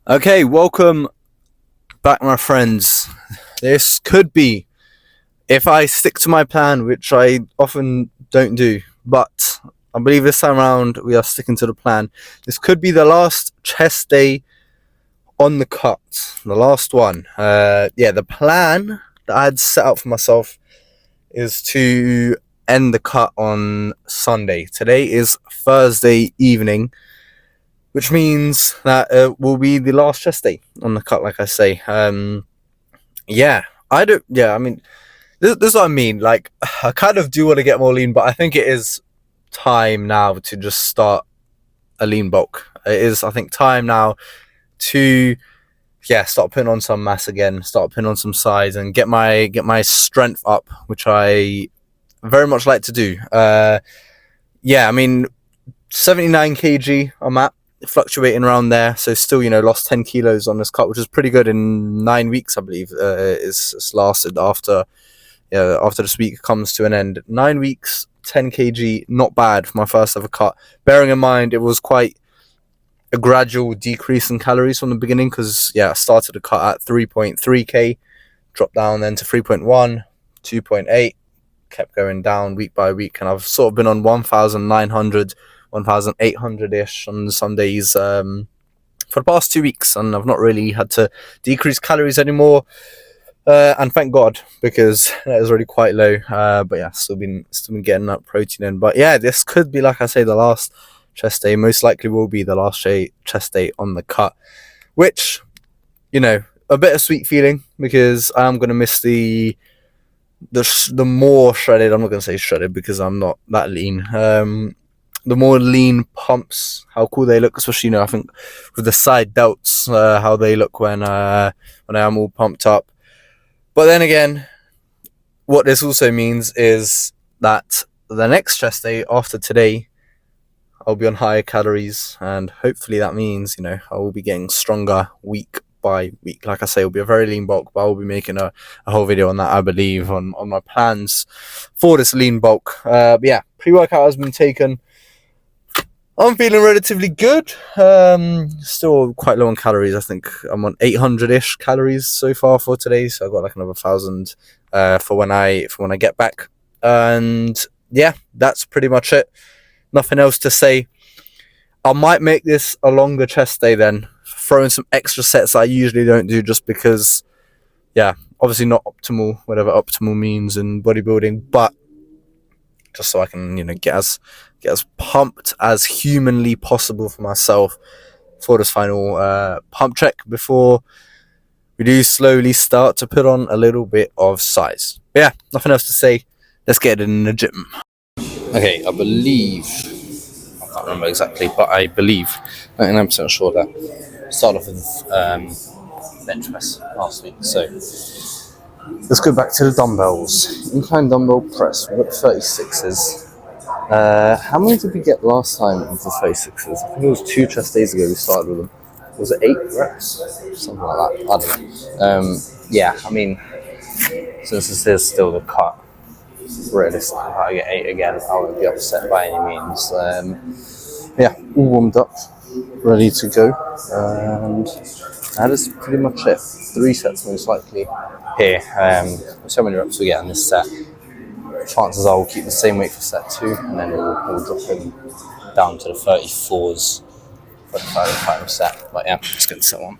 Okay, welcome back, my friends. This could be, if I stick to my plan, which I often don't do, but I believe this time around we are sticking to the plan. This could be the last chest day on the cut, the last one. The plan that I had set out for myself is to end the cut on Sunday. Today is Thursday evening, which means that it will be the last chest day on the cut, like I say. I mean, this is what I mean. Like, I kind of do want to get more lean, but I think it is time now to just start a lean bulk. It is, I think, time now to, start putting on some mass again, start putting on some size, and get my strength up, which I very much like to do. I mean, 79 kg I'm at, fluctuating around there, so still, lost 10 kilos on this cut, which is pretty good in 9 weeks, I believe. It's lasted after this week comes to an end. 9 weeks, 10 kg, not bad for my first ever cut, bearing in mind it was quite a gradual decrease in calories from the beginning, because I started the cut at 3.3k, dropped down then to 3.1, 2.8, kept going down week by week, and I've sort of been on 1,900, 1,800-ish on some days for the past 2 weeks, and I've not really had to decrease calories anymore, and thank God, because that is already quite low. Still been getting that protein in. But this could be, like I say, the last chest day. Most likely will be the last chest day on the cut, which, a bittersweet feeling, because I'm gonna miss the more shredded. I'm not gonna say shredded because I'm not that lean. The more lean pumps, how cool they look, especially, I think with the side delts, how they look when I am all pumped up. But then again, what this also means is that the next chest day after today, I'll be on higher calories, and hopefully that means, I will be getting stronger week by week. Like I say, it'll be a very lean bulk, but I'll be making a whole video on that, I believe, on my plans for this lean bulk. Pre-workout has been taken. I'm feeling relatively good. Still quite low on calories. I think I'm on 800-ish calories so far for today. So I've got like another 1,000 for when I get back. And that's pretty much it. Nothing else to say. I might make this a longer chest day then, throwing some extra sets I usually don't do, just because, obviously not optimal, whatever optimal means in bodybuilding, but just so I can, get as pumped as humanly possible for myself for this final pump check before we do slowly start to put on a little bit of size. But nothing else to say. Let's get it in the gym. Okay, I can't remember exactly, but I believe 99% sure that started off with bench press last week. So let's go back to the dumbbells. Incline dumbbell press. We've got 36s. How many did we get last time for 36s? I think it was 2 chest days ago we started with them. Was it 8 reps? Something like that. I don't know. I mean, since this is still the cut, realistically, if I get 8 again, I won't be upset by any means. All warmed up, ready to go, and that is pretty much it. 3 sets most likely here. So many reps we get in this set. Chances are we'll keep the same weight for set 2, and then we'll drop him down to the 34s for the final set. But just get to set 1.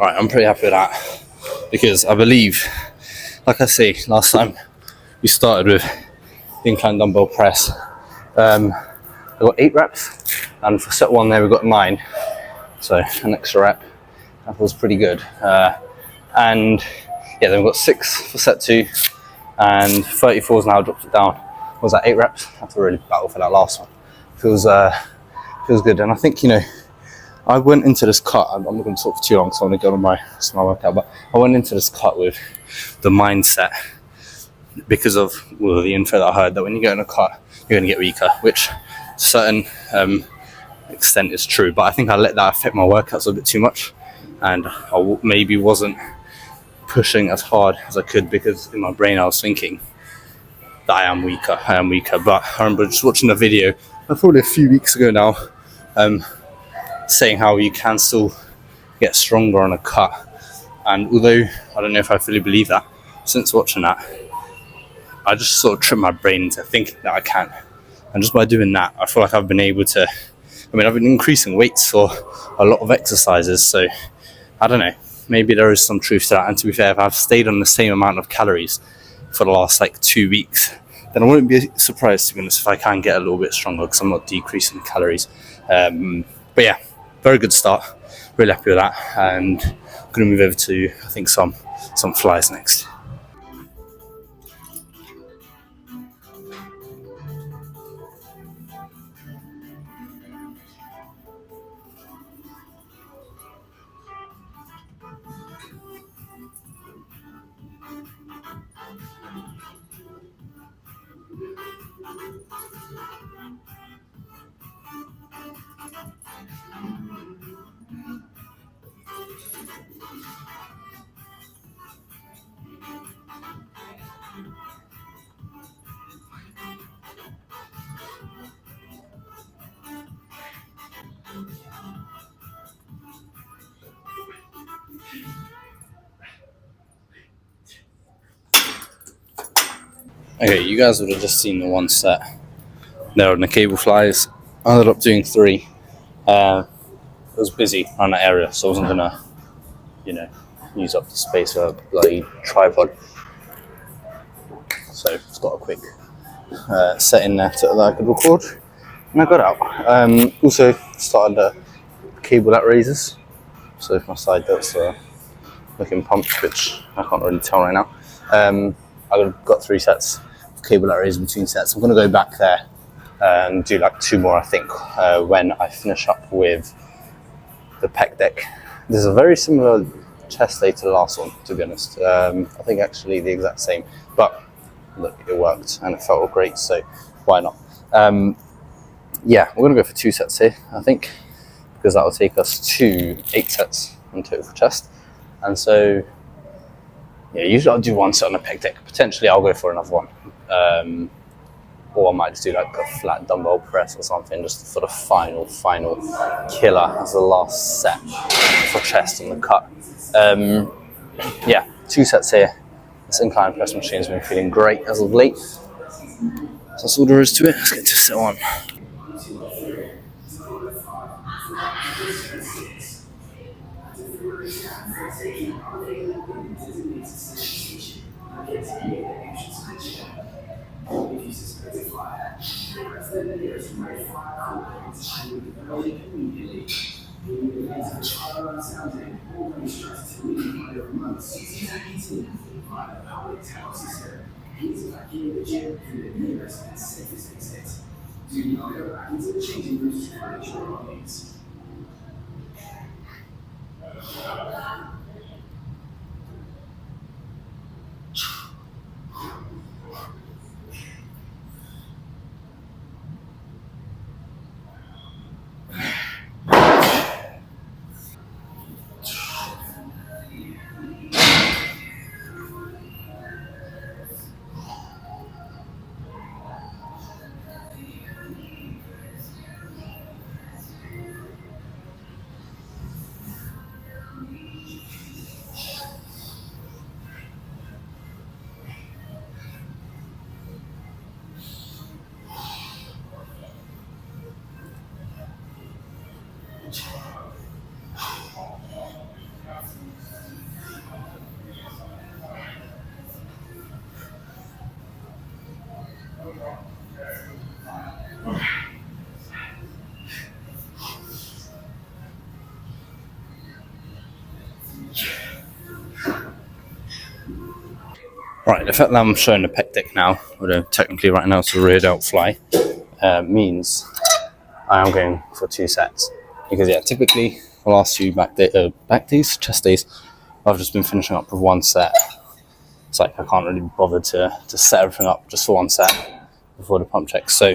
Right, I'm pretty happy with that because I believe, like I say, last time we started with the incline dumbbell press, I got 8 reps, and for set 1 there we got 9, so an extra rep. That was pretty good. And yeah, then we got 6 for set 2, and 34's now dropped it down. Was that 8 reps? I have to really battle for that last one. Feels good, and I think, you know, I went into this cut, I'm not going to talk for too long, so I'm going to go on my workout, but I went into this cut with the mindset, because of the info that I heard, that when you get in a cut, you're going to get weaker, which to a certain extent is true, but I think I let that affect my workouts a bit too much, and I maybe wasn't pushing as hard as I could, because in my brain I was thinking that I am weaker, but I remember just watching a video, probably a few weeks ago now, saying how you can still get stronger on a cut, and although I don't know if I fully believe that, since watching that, I just sort of tricked my brain into thinking that I can, and just by doing that, I feel like I've been able to, I've been increasing weights for a lot of exercises, so I don't know, maybe there is some truth to that. And to be fair, if I've stayed on the same amount of calories for the last like 2 weeks, then I wouldn't be surprised, to be honest, if I can get a little bit stronger, because I'm not decreasing calories. But yeah, very good start, really happy with that, and I'm going to move over to, I think, some flies next. Okay, you guys would have just seen the one set there on the cable flies. I ended up doing 3. It was busy around that area, so I wasn't gonna, use up the space for a bloody tripod. So just got a quick set in there that I could record, and I got out. Also started the cable lat raises. So if my side delts are looking pumped, which I can't really tell right now. I've got 3 sets of cable lat raises between sets. I'm gonna go back there and do like 2 more, I think, when I finish up with the Pec Dec. This is a very similar chest day to the last one, to be honest. I think actually the exact same, but look, it worked and it felt great, so why not? Yeah, we're gonna go for 2 sets here, I think, because that will take us to 8 sets in total for chest. And so, yeah, usually I'll do 1 set on a Pec Dec. Potentially I'll go for another one. Or I might just do like a flat dumbbell press or something, just for the final killer as the last set for chest on the cut. Yeah, 2 sets here. This incline press machine's been feeling great as of late. So that's all there is to it. Let's get to set 1. Right, the fact that I'm showing the pec deck now, although technically right now it's a rear delt fly, means I am going for 2 sets. Because yeah, typically the last few chest days, I've just been finishing up with 1 set. It's like I can't really bother to set everything up just for 1 set before the pump check. So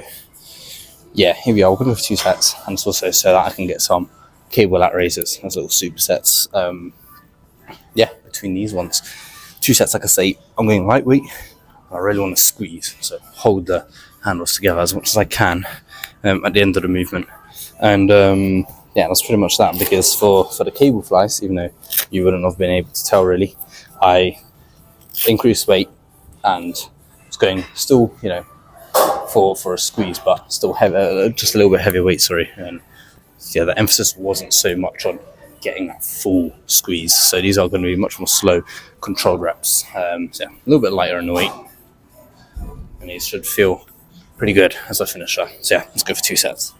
yeah, here we are, we're going with 2 sets, and it's also so that I can get some cable lat raises as little supersets. Yeah, between these ones. 2 sets, like I say, I'm going lightweight. I really want to squeeze, so hold the handles together as much as I can at the end of the movement. And yeah, that's pretty much that, because for the cable flies, even though you wouldn't have been able to tell really, I increased weight and it's going still, you know, for a squeeze, but still heavy, just a little bit heavier weight, sorry. And yeah, the emphasis wasn't so much on getting that full squeeze. So these are going to be much more slow, controlled reps. So yeah, a little bit lighter in the weight, and these should feel pretty good as I finish up. So yeah, let's go for 2 sets.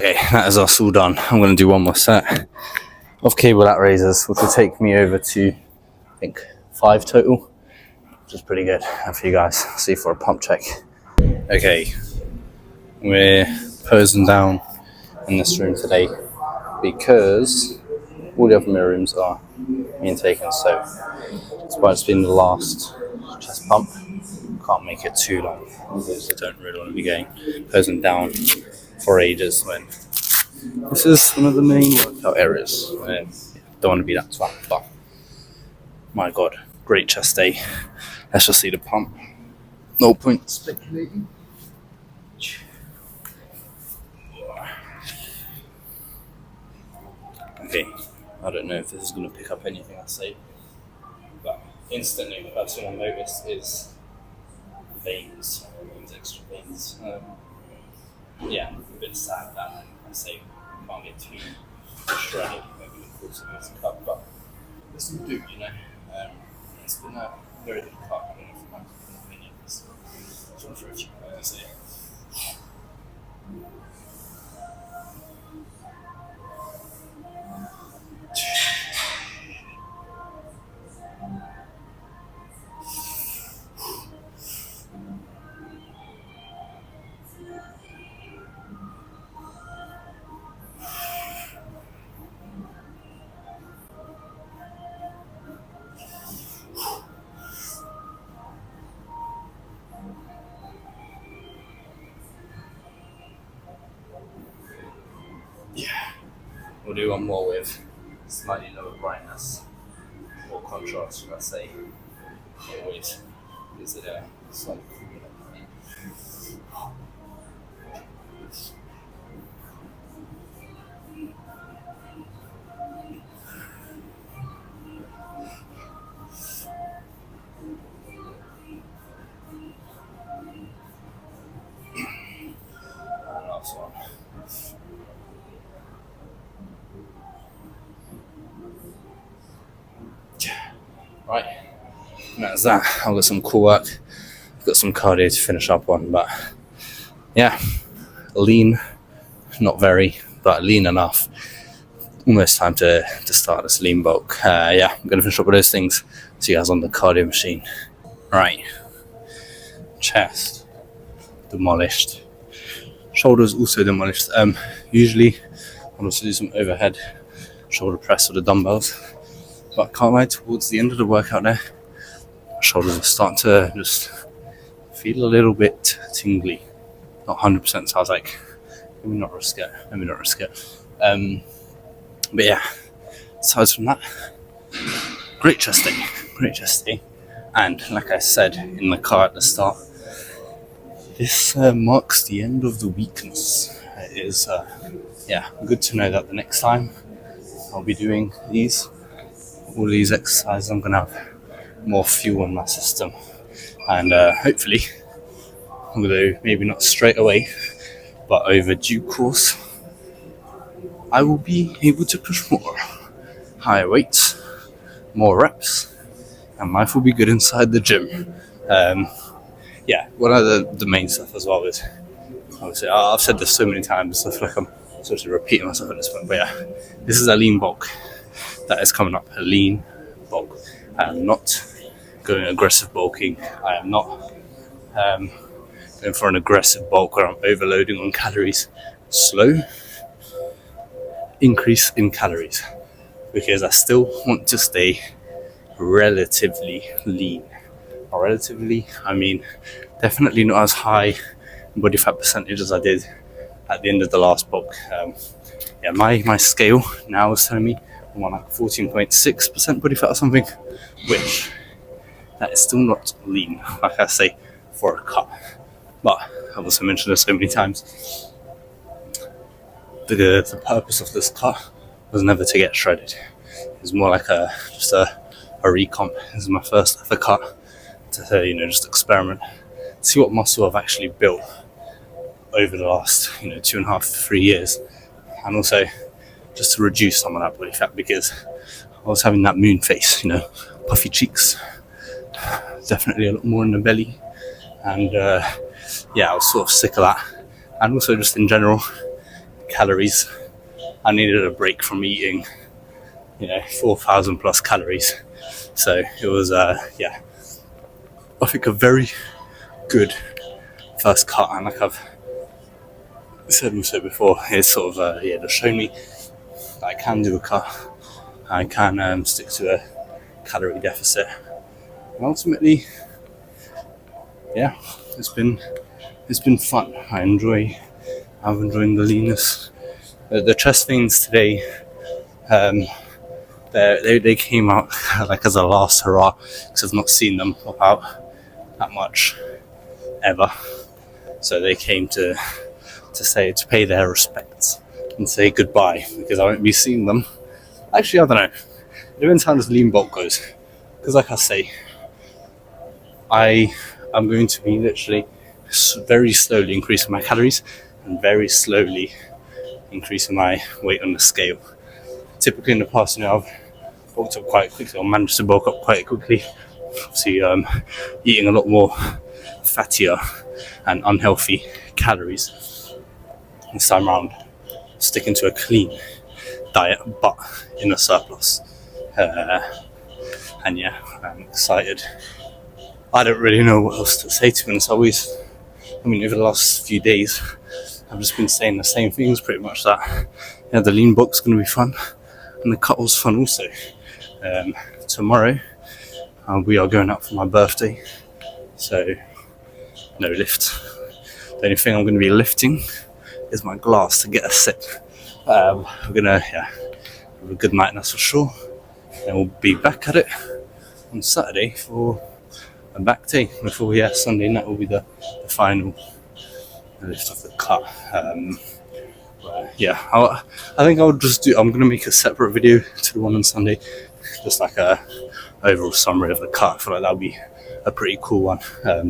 Okay, that is us all done. I'm going to do 1 more set of cable lat raises, which will take me over to, I think, 5 total, which is pretty good. And for you guys, see for a pump check. Okay, we're posing down in this room today because all the other mirror rooms are being taken. So it's why it's been the last chest pump. Can't make it too long because I don't really want to be going posing down for ages when this is one of the main workout areas. Don't want to be that twat, but my god, great chest day. Let's just see the pump. No point speculating. Okay, I don't know if this is going to pick up anything I say, but instantly the first thing I notice is veins, these extra veins. Yeah, a bit sad that I say we can't get too shredded over the course of this cut, but this will do, you know. It's been a very good cut. I don't know if you have an opinion. Just want to throw a few words here. We'll do one more with slightly lower brightness, more contrast, should I say. Always is it a slightly last one. Right, and that's that. I've got some cool work. I've got some cardio to finish up on, but yeah, lean, not very, but lean enough. Almost time to start this lean bulk. Yeah, I'm gonna finish up with those things. See you guys on the cardio machine. Right, chest demolished, shoulders also demolished. Usually I'll also do some overhead shoulder press with the dumbbells. But can't lie, towards the end of the workout there, my shoulders are starting to just feel a little bit tingly. Not 100%, so I was like, maybe not risk it. But yeah, aside from that, great chest day. And like I said in the car at the start, this marks the end of the weakness. It is, good to know that the next time I'll be doing all these exercises, I'm going to have more fuel in my system, and hopefully, although maybe not straight away, but over due course, I will be able to push more higher weights, more reps, and life will be good inside the gym. One of the main stuff as well is, obviously, I've said this so many times, I feel like I'm sort of repeating myself at this point, but yeah, this is a lean bulk that is coming up, a lean bulk. I am not going aggressive bulking. I am not going for an aggressive bulk where I'm overloading on calories. Slow increase in calories, because I still want to stay relatively lean. Or relatively, I mean definitely not as high body fat percentage as I did at the end of the last bulk. My scale now is telling me I'm on like 14.6% body fat or something, which that is still not lean, like I say, for a cut. But I've also mentioned this so many times, the purpose of this cut was never to get shredded. It was more like just a recomp. This is my first ever cut to just experiment, see what muscle I've actually built over the last 2.5 to 3 years, and also just to reduce some of that body fat, because I was having that moon face, puffy cheeks, definitely a lot more in the belly, and I was sort of sick of that. And also just in general, calories, I needed a break from eating 4,000 plus calories. So it was I think a very good first cut, and like I've said also before, it's sort of just shown me that I can do a cut, I can stick to a calorie deficit, and ultimately, it's been fun. I'm enjoying the leanness. The chest veins today, they came out like as a last hurrah, because I've not seen them pop out that much ever. So they came to pay their respects and say goodbye, because I won't be seeing them. Actually, I don't know. It depends how this lean bulk goes, because like I say, I I'm going to be literally very slowly increasing my calories and very slowly increasing my weight on the scale. Typically in the past, I've bulked up quite quickly, or managed to bulk up quite quickly. Obviously, eating a lot more fattier and unhealthy calories. This time around, sticking to a clean diet, but in a surplus. And yeah, I'm excited. I don't really know what else to say, to be honest. Over the last few days, I've just been saying the same things pretty much, that the lean bulk's going to be fun, and the cut was fun also. Tomorrow, we are going out for my birthday, so no lift. The only thing I'm going to be lifting is my glass to get a sip. We're going to have a good night, that's for sure. And we'll be back at it on Saturday for a back day. Before Sunday night will be the final lift of the cut. I think I'll just I'm going to make a separate video to the one on Sunday, just like a overall summary of the cut. I feel like that'll be a pretty cool one.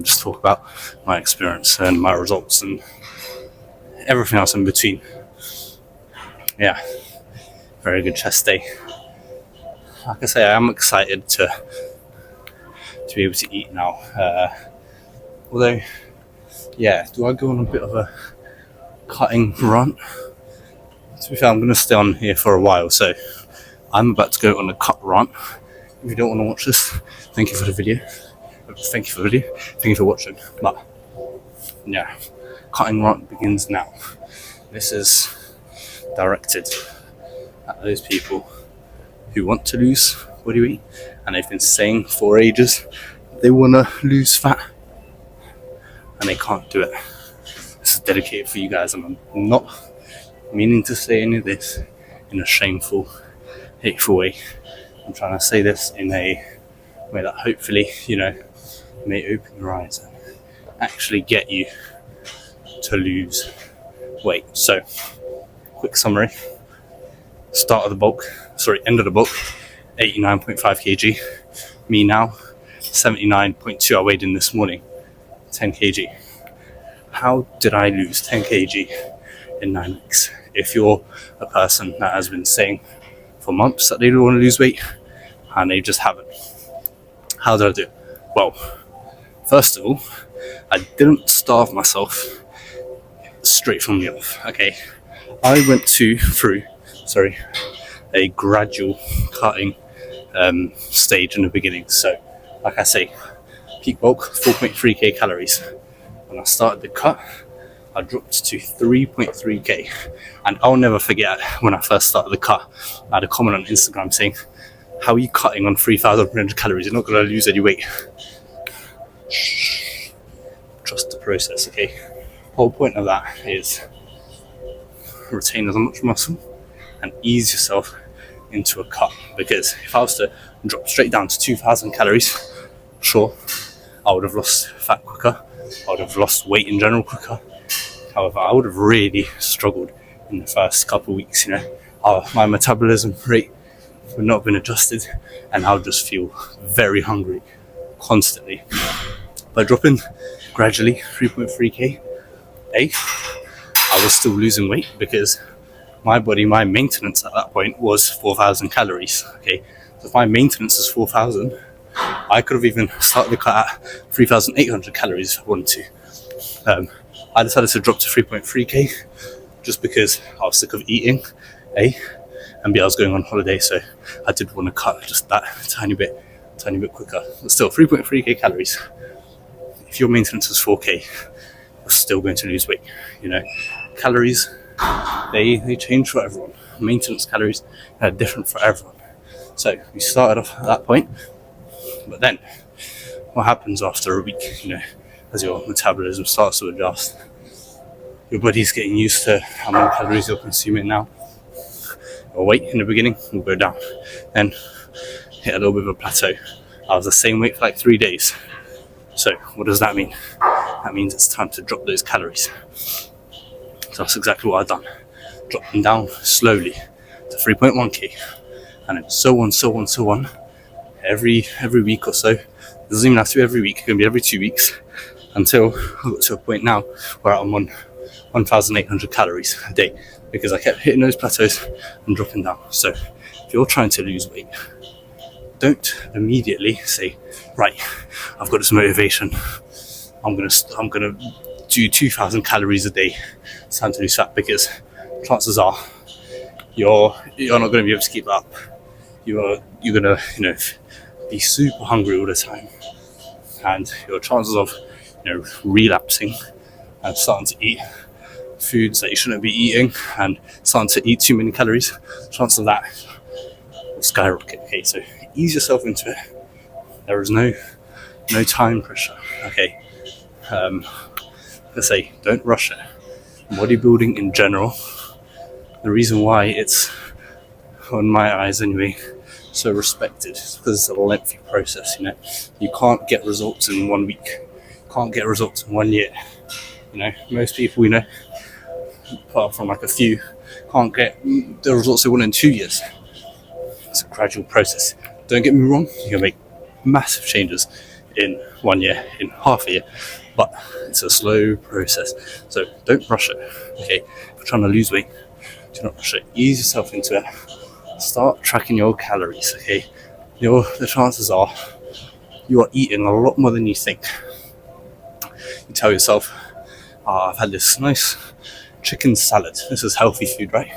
Just talk about my experience and my results and everything else in between. Yeah, very good chest day. Like I say, I am excited to be able to eat now. Although, do I go on a bit of a cutting rant? To be fair, I'm going to stay on here for a while, so I'm about to go on a cut rant. If you don't want to watch this, thank you for the video. Thank you for watching. But yeah, cutting rant begins now. This is directed at those people who want to lose body weight, and they've been saying for ages they want to lose fat and they can't do it. This is dedicated for you guys, and I'm not meaning to say any of this in a shameful, hateful way. I'm trying to say this in a way that hopefully, may open your eyes and actually get you to lose weight. So, quick summary. End of the bulk, 89.5 kg. Me now, 79.2. I weighed in this morning, 10 kg. How did I lose 10 kg in 9 weeks? If you're a person that has been saying for months that they don't want to lose weight and they just haven't, how did I do it? Well, first of all, I didn't starve myself straight from the off. Okay, I went through a gradual cutting stage in the beginning. So, like I say, peak bulk 4.3k calories. When I started the cut, I dropped to 3.3k, and I'll never forget when I first started the cut, I had a comment on Instagram saying, "How are you cutting on 3,300 calories? You're not going to lose any weight." Trust the process, okay? The whole point of that is retain as much muscle and ease yourself into a cut, because if I was to drop straight down to 2,000 calories, sure, I would have lost fat quicker, I would have lost weight in general quicker. However, I would have really struggled in the first couple of weeks. My metabolism rate would not have been adjusted, and I would just feel very hungry constantly. By dropping gradually 3.3k, I was still losing weight, because my maintenance at that point was 4,000 calories. Okay, so if my maintenance is 4,000, I could have even started the cut at 3,800 calories if I wanted to. I decided to drop to 3.3k just because I was sick of eating, and B, I was going on holiday, so I did want to cut just that tiny bit quicker. But still, 3.3k calories. If your maintenance is 4k, you're still going to lose weight. Calories, they change for everyone. Maintenance calories are different for everyone. So we started off at that point, but then what happens after a week? As your metabolism starts to adjust, your body's getting used to how many calories you're consuming now. Your weight in the beginning will go down, then hit a little bit of a plateau. I was the same weight for like 3 days. So what does that mean? That means it's time to drop those calories. So that's exactly what I've done. Drop them down slowly to 3.1k, and then so on. Every week or so. It doesn't even have to be every week, it can be every 2 weeks. until I got to a point now where I'm on 1,800 calories a day, because I kept hitting those plateaus and dropping down. So if you're trying to lose weight, don't immediately say, right, I've got this motivation, I'm gonna do 2,000 calories a day, it's time to lose fat, because chances are you're not going to be able to keep that up. You're gonna be super hungry all the time, and your chances of relapsing and starting to eat foods that you shouldn't be eating and starting to eat too many calories, chances of that will skyrocket. Okay, so ease yourself into it. There is no time pressure. Okay, let's say don't rush it. Bodybuilding in general, the reason why it's, on my eyes anyway, so respected is because it's a lengthy process. You can't get results in 1 week, can't get results in 1 year. Most people apart from like a few, can't get the results they want in 2 years. It's a gradual process. Don't get me wrong, you can make massive changes in 1 year, in half a year, but it's a slow process. So don't rush it. Okay, if you're trying to lose weight, do not rush it. Ease yourself into it. Start tracking your calories. Okay, the chances are you are eating a lot more than you think. You tell yourself, I've had this nice chicken salad, this is healthy food, right?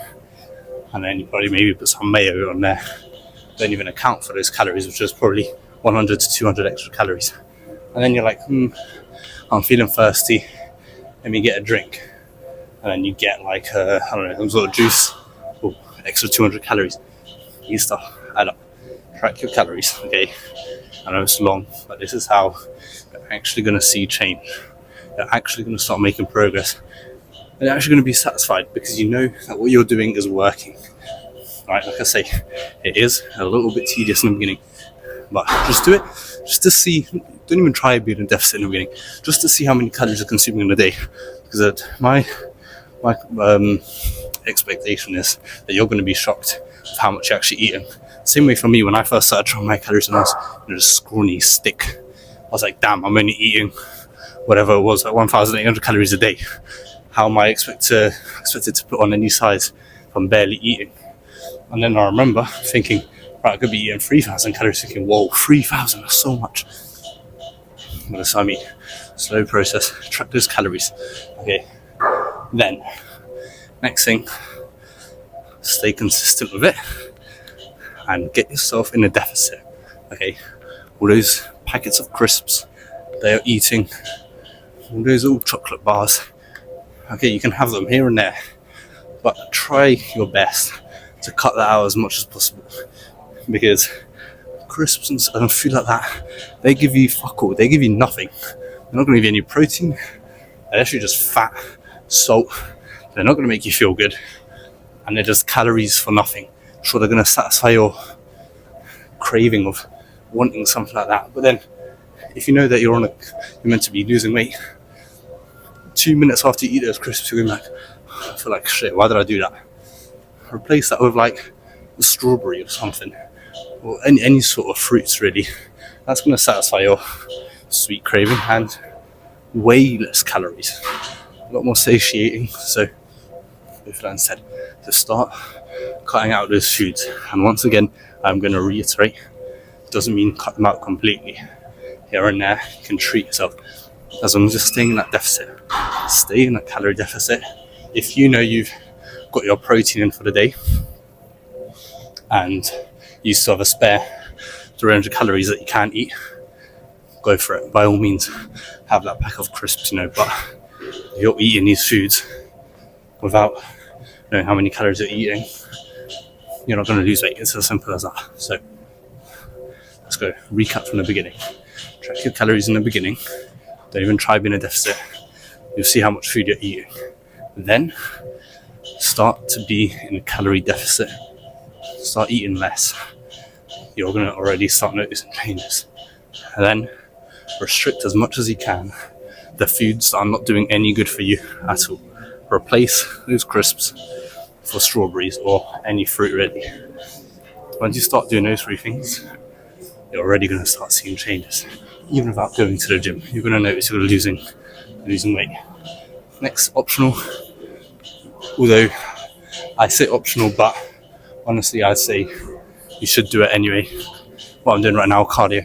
And then you probably maybe put some mayo on there, don't even account for those calories, which is probably 100 to 200 extra calories. And then you're like, I'm feeling thirsty, let me get a drink. And then you get like some sort of juice, extra 200 calories. These stuff add up. Track your calories. Okay, I know it's long, but this is how you're actually going to see change. You're actually going to start making progress, and you're actually going to be satisfied because you know that what you're doing is working. Right, like I say, it is a little bit tedious in the beginning, but just do it, just to see. Don't even try being a deficit in the beginning, just to see how many calories you're consuming in a day. Because my expectation is that you're going to be shocked with how much you're actually eating. Same way for me, when I first started trying my calories and I was a scrawny stick, I was like, damn, I'm only eating whatever it was, like 1,800 calories a day. How am I expected to put on any size if I'm barely eating? And then I remember thinking, right, I could be eating 3,000 calories, thinking, whoa, 3,000, that's so much. But that's what I mean. Slow process, track those calories. Okay, then next thing, stay consistent with it and get yourself in a deficit. Okay, all those packets of crisps they are eating, all those little chocolate bars, okay, you can have them here and there, but try your best to cut that out as much as possible, because crisps and food like that, they give you fuck all, they give you nothing. They're not going to give you any protein, they're actually just fat, salt, they're not going to make you feel good, and they're just calories for nothing. Sure, they're going to satisfy your craving of wanting something like that, but then if you know that you're meant to be losing weight, 2 minutes after you eat those crisps, you're going to be like, I feel like shit, why did I do that? Replace that with like a strawberry or something, or any sort of fruits really. That's going to satisfy your sweet craving and way less calories, a lot more satiating. So with that said, to start cutting out those foods. And once again, I'm going to reiterate, it doesn't mean cut them out completely. Here and there, you can treat yourself, as long as you're staying in that deficit. Stay in that calorie deficit. If you know you've got your protein in for the day and you still have a spare 300 calories that you can't eat, go for it. By all means, have that pack of crisps, but if you're eating these foods without knowing how many calories you're eating, you're not going to lose weight. It's as simple as that. So let's go recap from the beginning. Track your calories in the beginning. Don't even try being a deficit. You'll see how much food you're eating. Then start to be in a calorie deficit. Start eating less. You're going to already start noticing changes. And then restrict as much as you can the foods that are not doing any good for you at all. Replace those crisps for strawberries or any fruit really. Once you start doing those three things, you're already going to start seeing changes. even without going to the gym, you're going to notice you're losing weight. Next, optional. Although I say optional, but honestly, I'd say you should do it anyway. What I'm doing right now, cardio.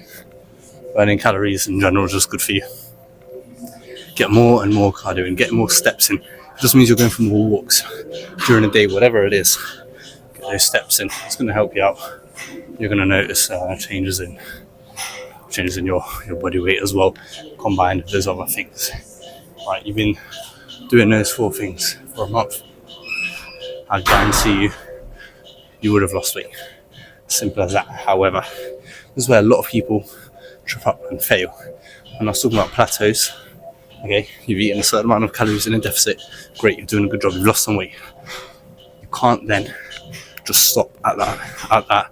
Burning calories in general is just good for you. Get more and more cardio and get more steps in. It just means you're going for more walks during the day, whatever it is. Get those steps in. It's going to help you out. You're going to notice changes in your body weight as well, combined with those other things. Right, you've been doing those 4 things for a month. I guarantee you would have lost weight. Simple as that. However, this is where a lot of people trip up and fail. When I was talking about plateaus, okay, you've eaten a certain amount of calories in a deficit, great, you're doing a good job, you've lost some weight. You can't then just stop at that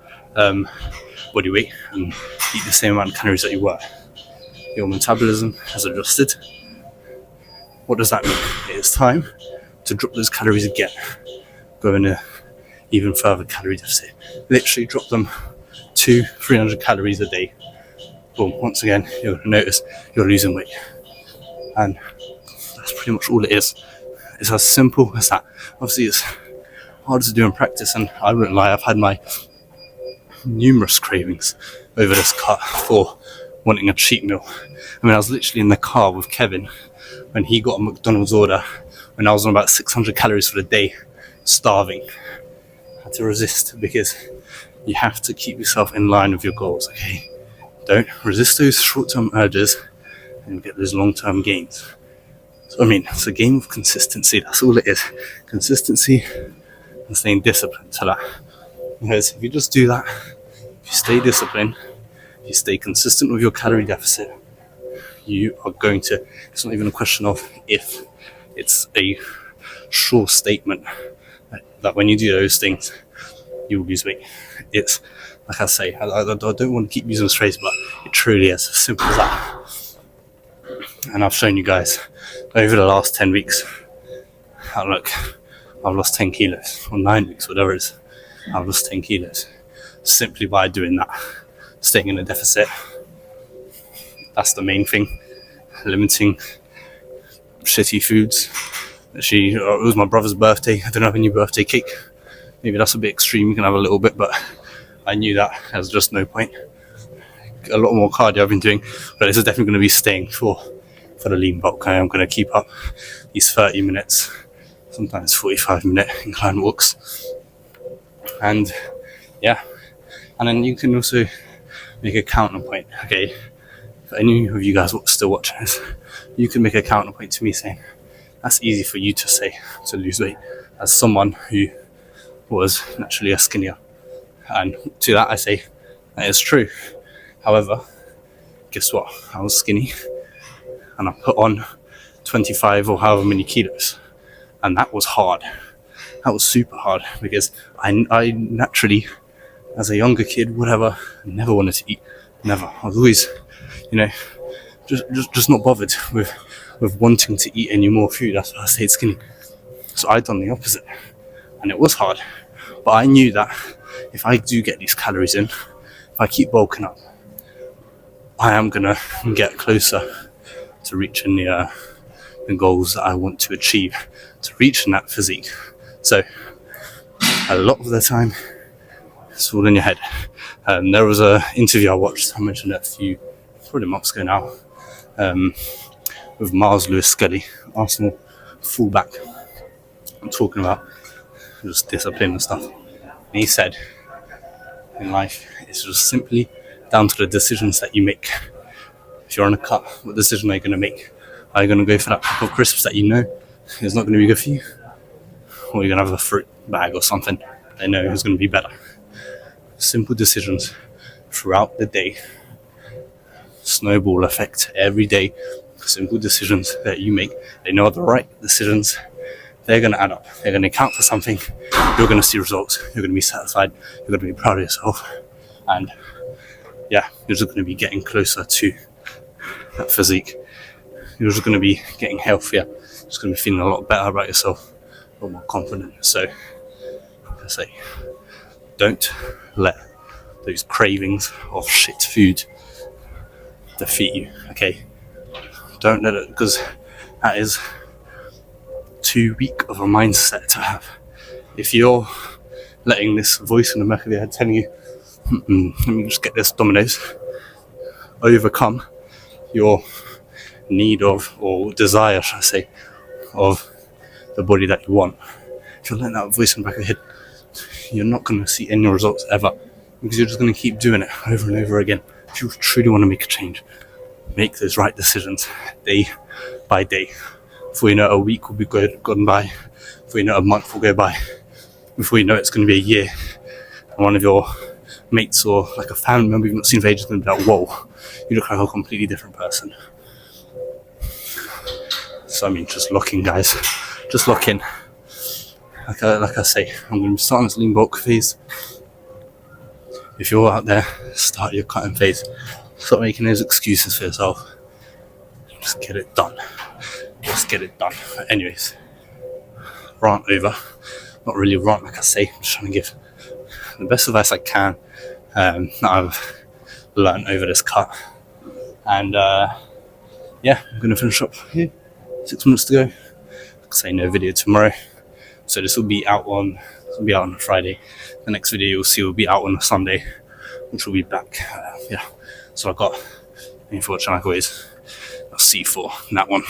body weight and eat the same amount of calories that you were. Your metabolism has adjusted. What does that mean? It's time to drop those calories again. Go in a even further calorie deficit. Literally drop them 200-300 calories a day. Boom, once again, you're going to notice you're losing weight. And that's pretty much all it is. It's as simple as that. Obviously, it's hard to do in practice, and I wouldn't lie, I've had my numerous cravings over this cut for wanting a cheat meal. I mean, I was literally in the car with Kevin when he got a McDonald's order when I was on about 600 calories for the day, starving. I had to resist because you have to keep yourself in line with your goals, okay? Don't resist those short-term urges and get those long-term gains. So, I mean, it's a game of consistency. That's all it is. Consistency and staying disciplined to that. Because if you just do that, if you stay disciplined, if you stay consistent with your calorie deficit, you are going to, it's not even a question of if, it's a sure statement that when you do those things, you will lose weight. It's, like I say, I don't want to keep using this phrase, but it truly is as simple as that. And I've shown you guys over the last 10 weeks, look, I've lost 10 kilos, or 9 weeks, whatever it is. I've lost 10 kilos simply by doing that, staying in a deficit. That's the main thing. Limiting shitty foods. Actually, it was my brother's birthday. I don't have any birthday cake. Maybe that's a bit extreme. You can have a little bit, but I knew that there's just no point. A lot more cardio I've been doing, but this is definitely going to be staying for the lean bulk. I am going to keep up these 30 minutes, sometimes 45-minute incline walks. And yeah, and then you can also make a counterpoint, okay? For any of you guys still watching this, you can make a counterpoint to me saying, that's easy for you to say, to lose weight, as someone who was naturally a skinnier. And to that I say, that is true. However, guess what? I was skinny and I put on 25 or however many kilos. And that was hard. That was super hard because I naturally, as a younger kid, whatever, never wanted to eat. Never. I was always, just not bothered with wanting to eat any more food. That's why I stayed skinny. So I done the opposite. And it was hard. But I knew that if I do get these calories in, if I keep bulking up, I am going to get closer to reaching the goals that I want to achieve, to reaching that physique. So a lot of the time, it's all in your head. There was an interview I watched, I mentioned it probably months ago now, with Miles Lewis-Skelly, Arsenal fullback. I'm talking about just discipline and stuff. And he said, in life, it's just simply down to the decisions that you make. If you're on a cut, what decision are you going to make? Are you going to go for that pack of crisps that you know is not going to be good for you? Or are you going to have a fruit bag or something that know is going to be better? Simple decisions throughout the day. Snowball effect every day. Simple decisions that you make. They know are the right decisions. They're going to add up. They're going to count for something. You're going to see results. You're going to be satisfied. You're going to be proud of yourself. And yeah, you're just going to be getting closer to that physique. You're just going to be getting healthier. You're just going to be feeling a lot better about yourself. A lot more confident. So, like I say, don't let those cravings of shit food defeat you. Okay, don't let it, because that is too weak of a mindset to have. If you're letting this voice in the back of your head telling you, let me just get this Domino's, overcome your need of, or desire, should I say, of the body that you want. If you're letting that voice in the back of your head, you're not going to see any results ever, because you're just going to keep doing it over and over again. If you truly want to make a change, make those right decisions day by day. Before you know it, a week will be gone by. Before you know it, a month will go by. Before you know it, it's going to be a year. And one of your mates or like a family member you've not seen for ages is going to be like, whoa, you look like a completely different person. So I mean, just lock in, guys. Just lock in. Like I say, I'm going to be starting this lean bulk phase. If you're out there, start your cutting phase. Stop making those excuses for yourself. Just get it done. Just get it done. But anyways, rant over. Not really rant, like I say. I'm just trying to give the best advice I can that I've learned over this cut. And yeah, I'm going to finish up here. 6 minutes to go. Like I say, no video tomorrow. So this will be out on a Friday. The next video you'll see will be out on a Sunday, which will be back. Yeah. So I got, thank you for watching, like always. I'll see you for that one.